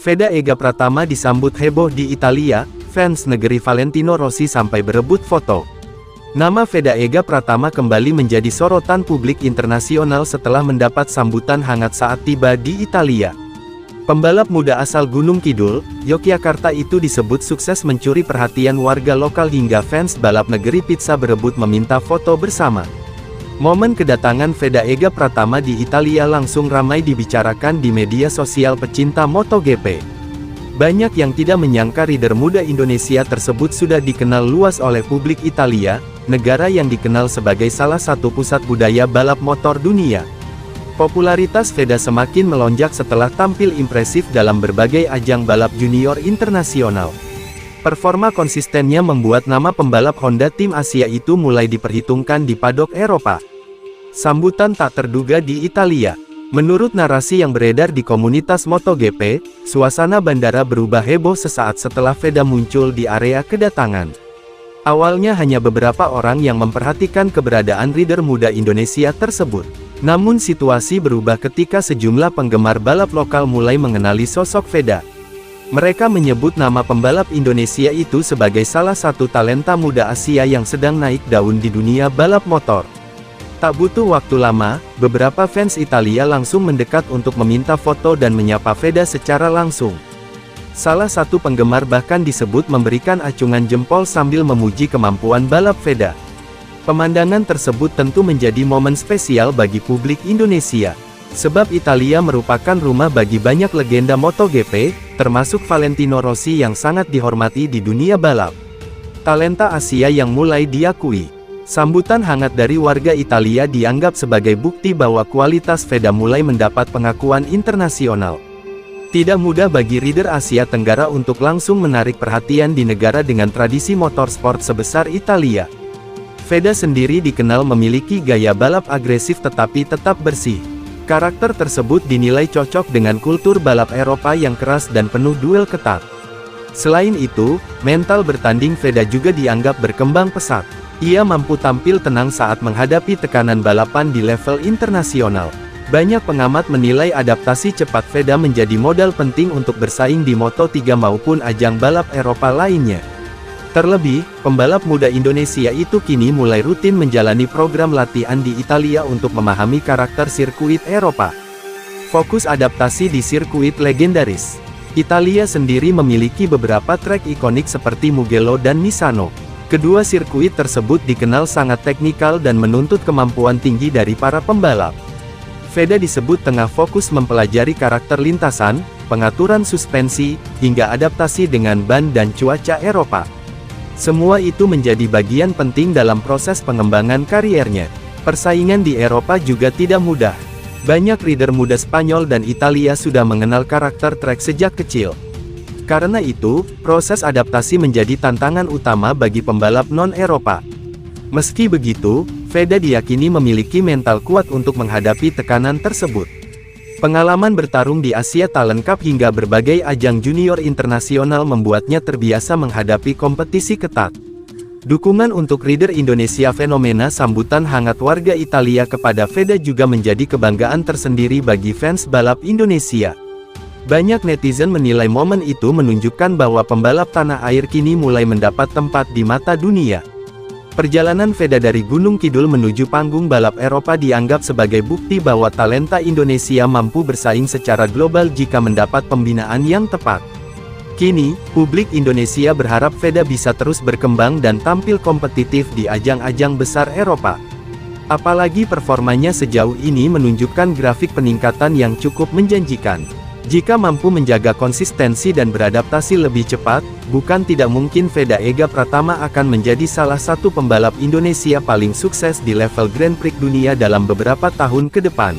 Veda Ega Pratama disambut heboh di Italia, fans negeri Valentino Rossi sampai berebut foto. Nama Veda Ega Pratama kembali menjadi sorotan publik internasional setelah mendapat sambutan hangat saat tiba di Italia. Pembalap muda asal Gunung Kidul, Yogyakarta itu disebut sukses mencuri perhatian warga lokal hingga fans balap negeri pizza berebut meminta foto bersama. Momen kedatangan Veda Ega Pratama di Italia langsung ramai dibicarakan di media sosial pecinta MotoGP. Banyak yang tidak menyangka rider muda Indonesia tersebut sudah dikenal luas oleh publik Italia, negara yang dikenal sebagai salah satu pusat budaya balap motor dunia. Popularitas Veda semakin melonjak setelah tampil impresif dalam berbagai ajang balap junior internasional. Performa konsistennya membuat nama pembalap Honda Tim Asia itu mulai diperhitungkan di padok Eropa. Sambutan tak terduga di Italia. Menurut narasi yang beredar di komunitas MotoGP, suasana bandara berubah heboh sesaat setelah Veda muncul di area kedatangan. Awalnya hanya beberapa orang yang memperhatikan keberadaan rider muda Indonesia tersebut. Namun situasi berubah ketika sejumlah penggemar balap lokal mulai mengenali sosok Veda. Mereka menyebut nama pembalap Indonesia itu sebagai salah satu talenta muda Asia yang sedang naik daun di dunia balap motor. Tak butuh waktu lama, beberapa fans Italia langsung mendekat untuk meminta foto dan menyapa Veda secara langsung. Salah satu penggemar bahkan disebut memberikan acungan jempol sambil memuji kemampuan balap Veda. Pemandangan tersebut tentu menjadi momen spesial bagi publik Indonesia. Sebab Italia merupakan rumah bagi banyak legenda MotoGP, termasuk Valentino Rossi yang sangat dihormati di dunia balap. Talenta Asia yang mulai diakui. Sambutan hangat dari warga Italia dianggap sebagai bukti bahwa kualitas Veda mulai mendapat pengakuan internasional. Tidak mudah bagi rider Asia Tenggara untuk langsung menarik perhatian di negara dengan tradisi motorsport sebesar Italia. Veda sendiri dikenal memiliki gaya balap agresif tetapi tetap bersih. Karakter tersebut dinilai cocok dengan kultur balap Eropa yang keras dan penuh duel ketat. Selain itu, mental bertanding Veda juga dianggap berkembang pesat. Ia mampu tampil tenang saat menghadapi tekanan balapan di level internasional. Banyak pengamat menilai adaptasi cepat Veda menjadi modal penting untuk bersaing di Moto3 maupun ajang balap Eropa lainnya. Terlebih, pembalap muda Indonesia itu kini mulai rutin menjalani program latihan di Italia untuk memahami karakter sirkuit Eropa. Fokus adaptasi di sirkuit legendaris. Italia sendiri memiliki beberapa trek ikonik seperti Mugello dan Misano. Kedua sirkuit tersebut dikenal sangat teknikal dan menuntut kemampuan tinggi dari para pembalap. Veda disebut tengah fokus mempelajari karakter lintasan, pengaturan suspensi, hingga adaptasi dengan ban dan cuaca Eropa. Semua itu menjadi bagian penting dalam proses pengembangan kariernya. Persaingan di Eropa juga tidak mudah. Banyak rider muda Spanyol dan Italia sudah mengenal karakter trek sejak kecil. Karena itu, proses adaptasi menjadi tantangan utama bagi pembalap non-Eropa. Meski begitu, Veda diyakini memiliki mental kuat untuk menghadapi tekanan tersebut. Pengalaman bertarung di Asia Talent Cup hingga berbagai ajang junior internasional membuatnya terbiasa menghadapi kompetisi ketat. Dukungan untuk rider Indonesia fenomena sambutan hangat warga Italia kepada Veda juga menjadi kebanggaan tersendiri bagi fans balap Indonesia. Banyak netizen menilai momen itu menunjukkan bahwa pembalap tanah air kini mulai mendapat tempat di mata dunia. Perjalanan Veda dari Gunung Kidul menuju panggung balap Eropa dianggap sebagai bukti bahwa talenta Indonesia mampu bersaing secara global jika mendapat pembinaan yang tepat. Kini, publik Indonesia berharap Veda bisa terus berkembang dan tampil kompetitif di ajang-ajang besar Eropa. Apalagi performanya sejauh ini menunjukkan grafik peningkatan yang cukup menjanjikan. Jika mampu menjaga konsistensi dan beradaptasi lebih cepat, bukan tidak mungkin Veda Ega Pratama akan menjadi salah satu pembalap Indonesia paling sukses di level Grand Prix dunia dalam beberapa tahun ke depan.